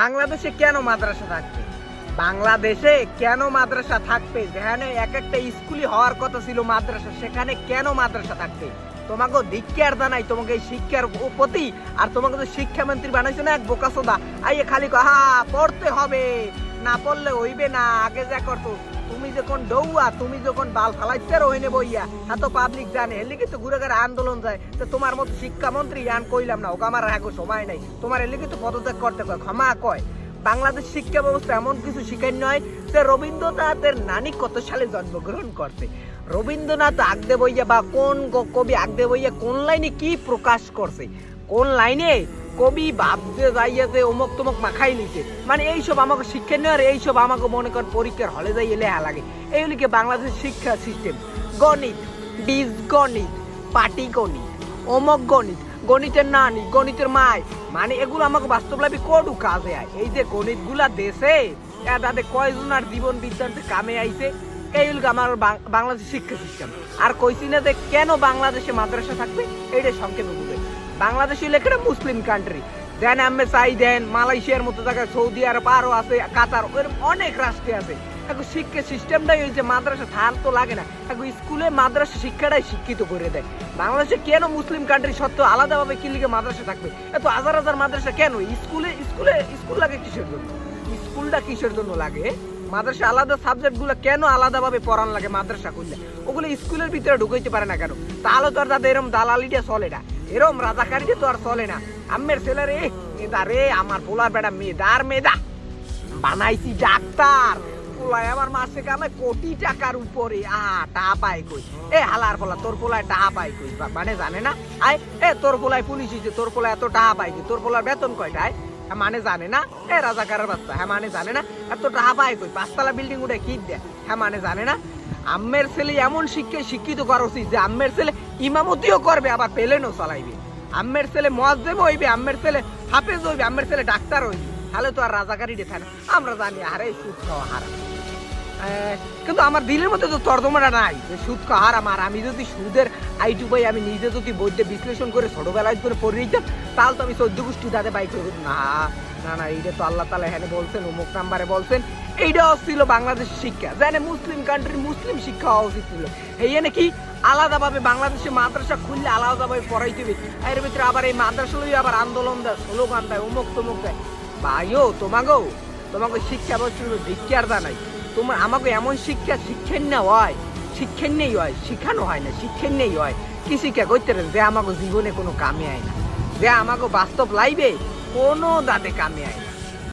বাংলাদেশে কেন মাদ্রাসা থাকবে? বাংলাদেশে কেন মাদ্রাসা থাকবে? যেখানে এক একটা স্কুলই হওয়ার কথা ছিল মাদ্রাসা, সেখানে কেন মাদ্রাসা থাকবে? তোমাকে ধিক্কার জানাই তোমাকে এই শিক্ষার প্রতি। আর তোমাকে তো শিক্ষামন্ত্রী বানাইছো না এক বোকাচোদা, আইয়ে খালি হা পড়তে হবে, না পড়লে হইবে না। আগে যা করতো, তুমি যখন ডৌয়া, তুমি যখন বাল ফালাইতে রহিনে বইয়া, এত পাবলিক জানে এর লিখে তো ঘুরে ঘুরে আন্দোলন যায়। তো তোমার মতো শিক্ষামন্ত্রী আন কইলাম না, ওকে আমার এখন সময় নাই। তোমার এর লিখে তো পদত্যাগ করতে কয়, ক্ষমা কয়। বাংলাদেশ শিক্ষা ব্যবস্থা এমন কিছু শিখাই নয় যে রবীন্দ্রনাথের নানি কত সালে জন্মগ্রহণ করছে, রবীন্দ্রনাথ আগদে বইয়া বা কোন কবি আগদে বইয়া কোন লাইনে কি প্রকাশ করছে, কোন লাইনে কবি ভাবতে যাইয়া যে অমুক তমুক মাখাই লিছে, মানে এইসব আমাকে শিক্ষা নেই। আর এইসব আমাকে মনে কর পরীক্ষার হলে যাই লেহা লাগে। এইগুলিকে বাংলাদেশের শিক্ষা সিস্টেম, গণিত, বীজগণিত, পাটিগণিত, অমক গণিত, গণিতের নানি, গণিতের মায়, মানে এগুলো আমাকে বাস্তবলাভী কটু কাজে আয়। এই যে গণিত গুলা দেশে তাদের কয়জনের জীবন বিদ্যান্তে কামে আইছে, এইগুলো আমার বাংলাদেশের শিক্ষা সিস্টেম। আর কইছি না যে কেন বাংলাদেশে মাদ্রাসা থাকবে, এইটা সংক্ষেপে বুঝে। বাংলাদেশ হইলে একটা মুসলিম কান্ট্রি, দেন আমি চাই দেন মালয়েশিয়ার মতো জায়গায়, সৌদি আরব আরো আছে, কাতার, ওরকম অনেক রাষ্ট্রে আছে। এখন শিক্ষা সিস্টেমটাই হয়েছে মাদ্রাসা থাল তো লাগে না, এখন স্কুলে মাদ্রাসা শিক্ষাটাই শিক্ষিত করে দেয়। বাংলাদেশে কেন মুসলিম কান্ট্রি সত্ত্বেও আলাদাভাবে কি লিগে মাদ্রাসা থাকবে? এত হাজার হাজার মাদ্রাসা কেন? স্কুল লাগে কিসের জন্য? স্কুলটা কিসের জন্য লাগে? মাদ্রাসা আলাদা সাবজেক্ট গুলো কেন আলাদাভাবে পড়ান লাগে? মাদ্রাসা করলে ওগুলো স্কুলের ভিতরে ঢুকাইতে পারে না কেন? তাহলে তো আর তাদের এরম দালালিটা চলে না, এরম রাজাকারিটা তো আর চলে না। আম্মের ছেলে রে মেদা রে, আমার পোলার বেটা মেদার মেদা বানাইছি ডাক্তার, পোলায় আমার মাসে কামে কোটি টাকার উপরে। টাকা পাই কই? এ হালার পোলা, তোর পোলায় টাকা পাই কই? মানে জানে না আয়, এ তোর পোলায় পুলিশ হয়েছে, তোর পোলায় এত টাকা পাই কই? তোর পোলার বেতন কয়টায়? হ্যাঁ মানে জানে না। এ রাজাকারের বাচ্চা, হ্যাঁ মানে জানে না। এত টাকা পাই কই? 5 তলা বিল্ডিং উঠে কি দেয়? হ্যাঁ মানে জানে না। আম্মের ছেলে এমন শিক্ষিত করা উচিত যে আম্মের ছেলে ইমামতিও করবে, আবার প্লেনও চালাইবে। আম্মের ছেলে মুয়াজ্জিম হইবে, আম্মের ছেলে হাফেজ হইবে, আম্মের ছেলে ডাক্তার হইবে। তাহলে তো আর রাজাকারি দেখে না। আমরা জানি আরে সুদ খাওয়া হারাম, কিন্তু আমার দিলের মধ্যে তো তর্জমাটা নাই যে সুদ খাওয়া হারাম। আর আমি যদি সুদের আইটু পাই, আমি নিজে যদি বইতে বিশ্লেষণ করে ছোটবেলায় করে পড়ে নিতাম, তাহলে তো আমি 14 গোষ্ঠী তাদের বাই করে না না না। এইটা তো আল্লাহ তাআলা এখানে বলছেন, অমুক নাম্বারে বলছেন। এইটাও ছিল বাংলাদেশের শিক্ষা, জানে মুসলিম কান্ট্রি মুসলিম শিক্ষা হওয়া উচিত ছিল। এই নাকি আলাদাভাবে বাংলাদেশে মাদ্রাসা খুললে আলাদাভাবে পড়াইতে হবে। এর ভিতরে আবার এই মাদ্রাসা লই আবার আন্দোলন দেয়, স্লোগান দেয়, অমুক তমুক দেয়। ভাইও তোমাকে শিক্ষা বস্তুর ধিক্কার জানাই। তোমার আমাকে এমন শিক্ষা না হয়, শিখানো হয় না, শিক্ষান্যই হয়। কি শিক্ষা করতে যে আমাকে জীবনে কোনো কামে আয় না, যে আমাকে বাস্তব লাইবে কোনো দাদে কামে আয় না।